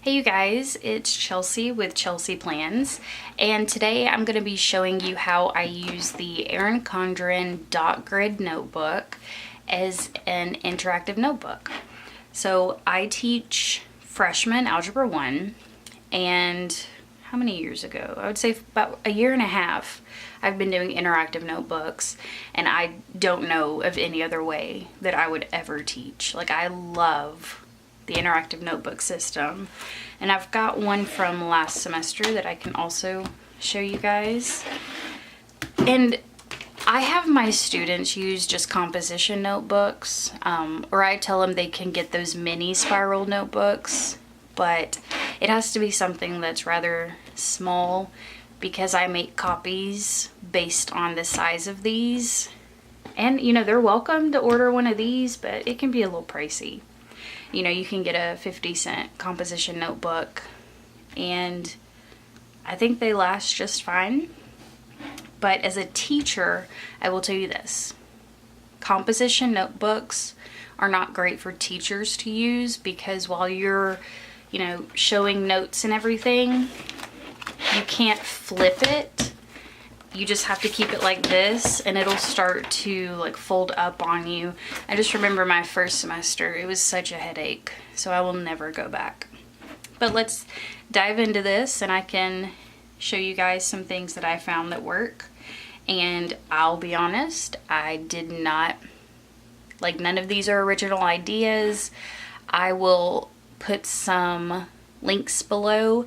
Hey you guys, it's Chelsea with ChelseaPlans, and today I'm going to be showing you how I use the Erin Condren Grid Notebook as an interactive notebook. So I teach freshmen Algebra 1, and how many years ago? I would say about a year and a half I've been doing interactive notebooks, and I don't know of any other way that I would ever teach. Like, I love the interactive notebook system, and I've got one from last semester that I can also show you guys. And I have my students use just composition notebooks, or I tell them they can get those mini spiral notebooks, but it has to be something that's rather small because I make copies based on the size of these. And you know, they're welcome to order one of these, but it can be a little pricey. You know, you can get a 50-cent composition notebook, and I think they last just fine. But as a teacher, I will tell you this. Composition notebooks are not great for teachers to use because while you're, you know, showing notes and everything, you can't flip it. You just have to keep it like this and it'll start to like fold up on you. I just remember my first semester, it was such a headache, so I will never go back. But let's dive into this and I can show you guys some things that I found that work. And I'll be honest, I did not, like, none of these are original ideas. I will put some links below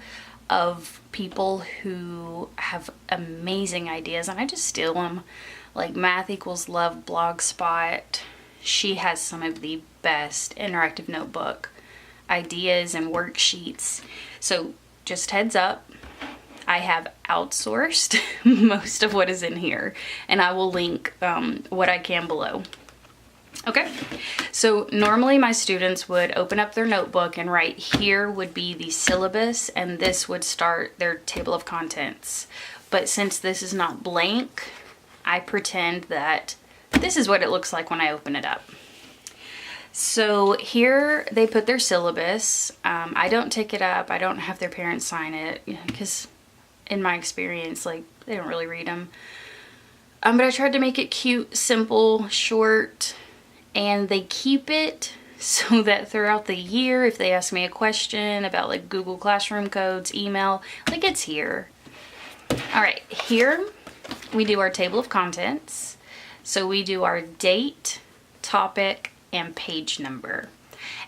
of people who have amazing ideas and I just steal them. Like Math Equals Love Blogspot, she has some of the best interactive notebook ideas and worksheets. So just heads up, I have outsourced most of what is in here, and I will link what I can below. Okay, so normally my students would open up their notebook and right here would be the syllabus and this would start their table of contents. But since this is not blank, I pretend that this is what it looks like when I open it up. So here they put their syllabus. I don't take it up. I don't have their parents sign it because in my experience, like, they don't really read them. But I tried to make it cute, simple, short. And they keep it so that throughout the year, if they ask me a question about like Google Classroom codes, email, like, it's here. All right, here we do our table of contents. So we do our date, topic, and page number.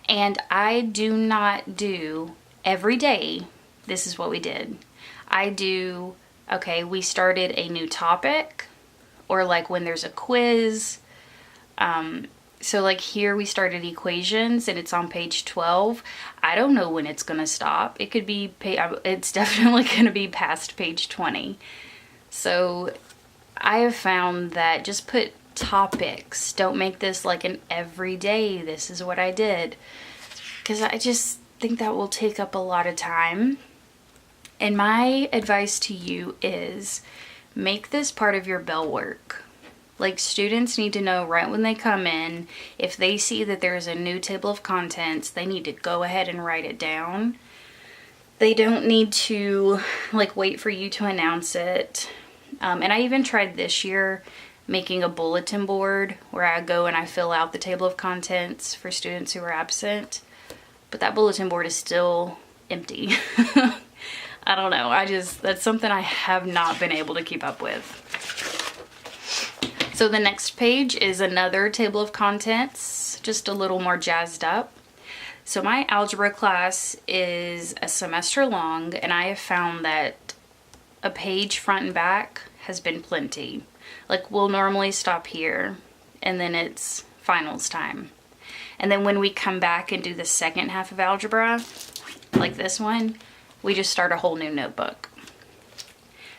And I do not do every day. This is what we did. I do, okay, we started a new topic, or like when there's a quiz. So like here we started equations and it's on page 12. I don't know when it's gonna stop. It could be, it's definitely gonna be past page 20. So I have found that just put topics. Don't make this like an everyday, this is what I did. Because I just think that will take up a lot of time. And my advice to you is make this part of your bell work. Like, students need to know right when they come in, if they see that there's a new table of contents, they need to go ahead and write it down. They don't need to like wait for you to announce it. And I even tried this year making a bulletin board where I go and I fill out the table of contents for students who are absent. But that bulletin board is still empty. I don't know. That's something I have not been able to keep up with. So the next page is another table of contents, just a little more jazzed up. So my algebra class is a semester long, and I have found that a page front and back has been plenty. Like, we'll normally stop here, and then it's finals time. And then when we come back and do the second half of algebra, like this one, we just start a whole new notebook.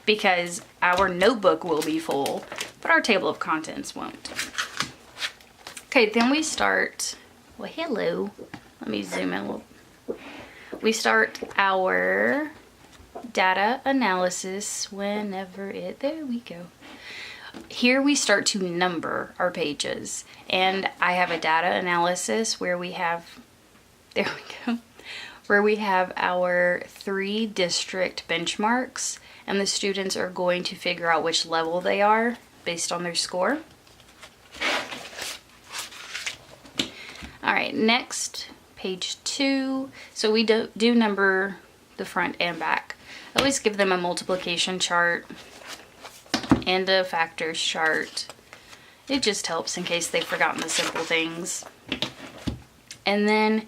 Because our notebook will be full, but our table of contents won't. Okay, then we start, well, hello. Let me zoom in a little. We start our data analysis whenever there we go. Here we start to number our pages, and I have a data analysis where we have, there we go, where we have our 3 district benchmarks, and the students are going to figure out which level they are based on their score. All right, next, page 2. So we do number the front and back. I always give them a multiplication chart and a factors chart. It just helps in case they've forgotten the simple things. And then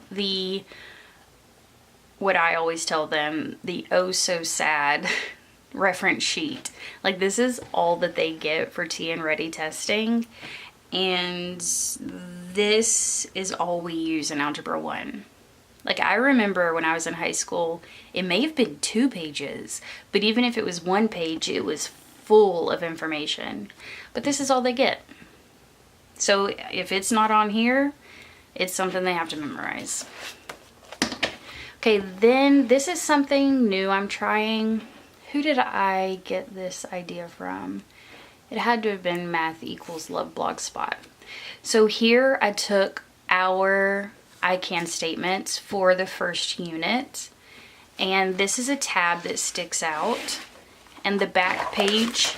what I always tell them, the oh so sad reference sheet. Like, this is all that they get for TN Ready testing, and this is all we use in Algebra 1. Like, I remember when I was in high school, it may have been 2 pages, but even if it was 1 page, it was full of information. But this is all they get. So if it's not on here, it's something they have to memorize. Okay, then this is something new I'm trying. Who did I get this idea from? It had to have been Math Equals Love Blogspot. So here I took our I can statements for the first unit, and this is a tab that sticks out, and the back page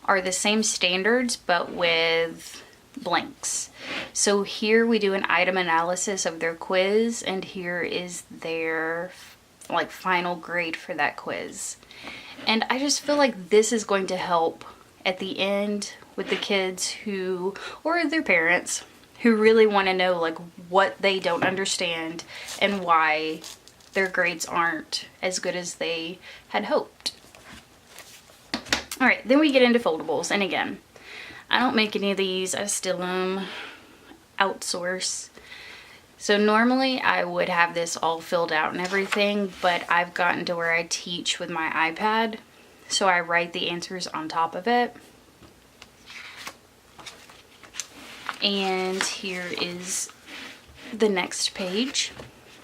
are the same standards but with blanks. So here we do an item analysis of their quiz, and here is their like final grade for that quiz. And I just feel like this is going to help at the end with the kids who, or their parents, who really want to know like what they don't understand and why their grades aren't as good as they had hoped. All right, then we get into foldables, and again, I don't make any of these, I steal them, outsource. So normally I would have this all filled out and everything, but I've gotten to where I teach with my iPad, so I write the answers on top of it. And here is the next page.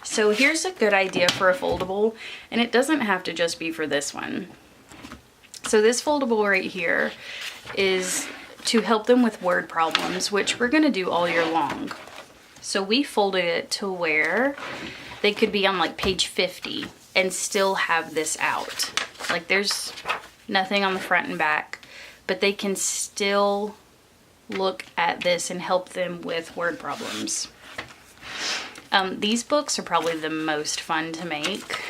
So here's a good idea for a foldable, and it doesn't have to just be for this one. So this foldable right here is to help them with word problems, which we're going to do all year long. So we folded it to where they could be on like page 50 and still have this out. Like, there's nothing on the front and back, but they can still look at this and help them with word problems. These books are probably the most fun to make.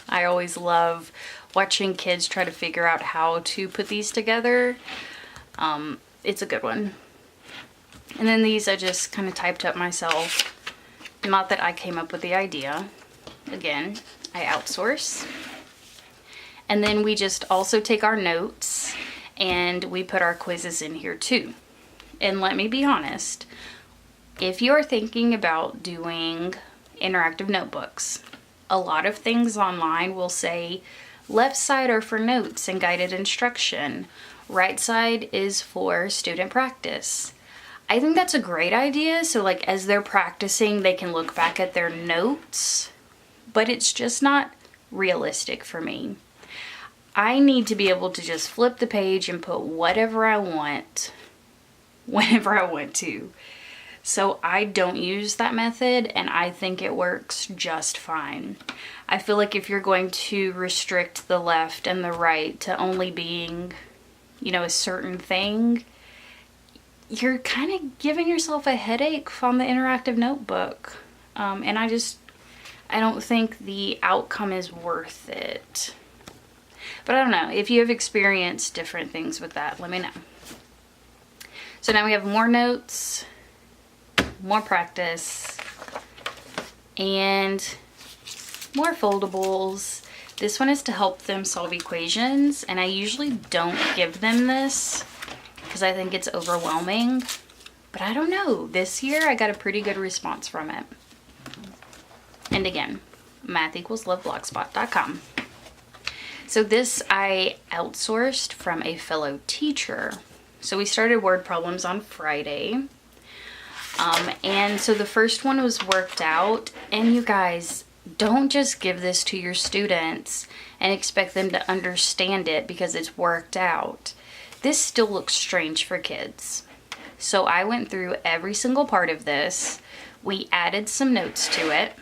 I always love watching kids try to figure out how to put these together. It's a good one. And then these I just kind of typed up myself. Not that I came up with the idea. Again, I outsource. And then we just also take our notes and we put our quizzes in here too. And let me be honest, if you're thinking about doing interactive notebooks, a lot of things online will say left side are for notes and guided instruction, right side is for student practice. I think that's a great idea, so like as they're practicing they can look back at their notes, but it's just not realistic for me. I need to be able to just flip the page and put whatever I want whenever I want to. So I don't use that method, and I think it works just fine. I feel like if you're going to restrict the left and the right to only being, you know, a certain thing, you're kind of giving yourself a headache on the interactive notebook. And I don't think the outcome is worth it. But I don't know. If you have experienced different things with that, let me know. So now we have more notes, more practice, and more foldables. This one is to help them solve equations, and I usually don't give them this because I think it's overwhelming. But I don't know. This year I got a pretty good response from it. And again, mathequalsloveblogspot.com. So this I outsourced from a fellow teacher. So we started word problems on Friday. And so the first one was worked out. And you guys, don't just give this to your students and expect them to understand it because it's worked out. This still looks strange for kids. So I went through every single part of this. We added some notes to it.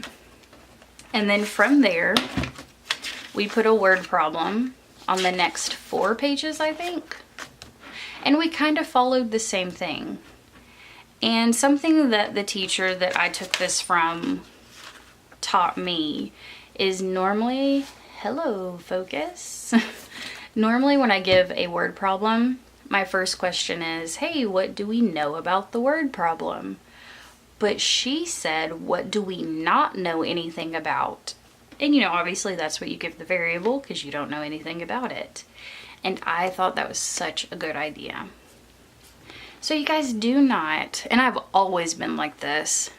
And then from there, we put a word problem on the next 4 pages, I think. And we kind of followed the same thing. And something that the teacher that I took this from taught me is normally, hello, focus. Normally when I give a word problem, my first question is, hey, what do we know about the word problem? But she said, what do we not know anything about? And you know, obviously that's what you give the variable because you don't know anything about it. And I thought that was such a good idea. So you guys do not, and I've always been like this,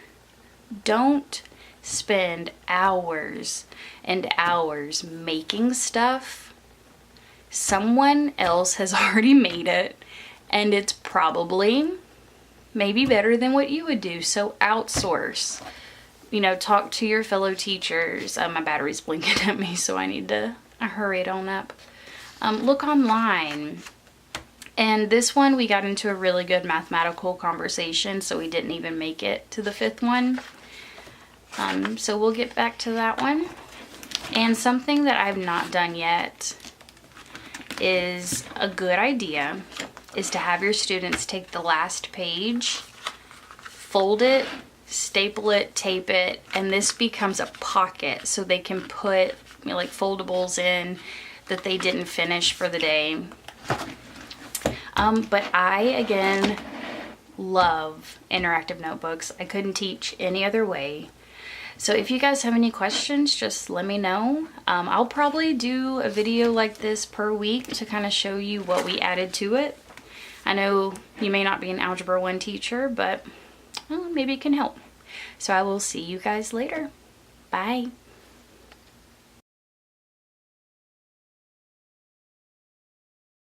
don't spend hours and hours making stuff. Someone else has already made it, and it's probably maybe better than what you would do. So outsource. You know, talk to your fellow teachers. My battery's blinking at me, so I need to hurry it on up. Look online. And this one, we got into a really good mathematical conversation, so we didn't even make it to the 5th one. So we'll get back to that one. And something that I've not done yet is a good idea is to have your students take the last page, fold it, staple it, tape it, and this becomes a pocket so they can put, you know, like foldables in that they didn't finish for the day. But I, again, love interactive notebooks. I couldn't teach any other way. So if you guys have any questions, just let me know. I'll probably do a video like this per week to kind of show you what we added to it. I know you may not be an Algebra 1 teacher, but well, maybe it can help. So I will see you guys later. Bye.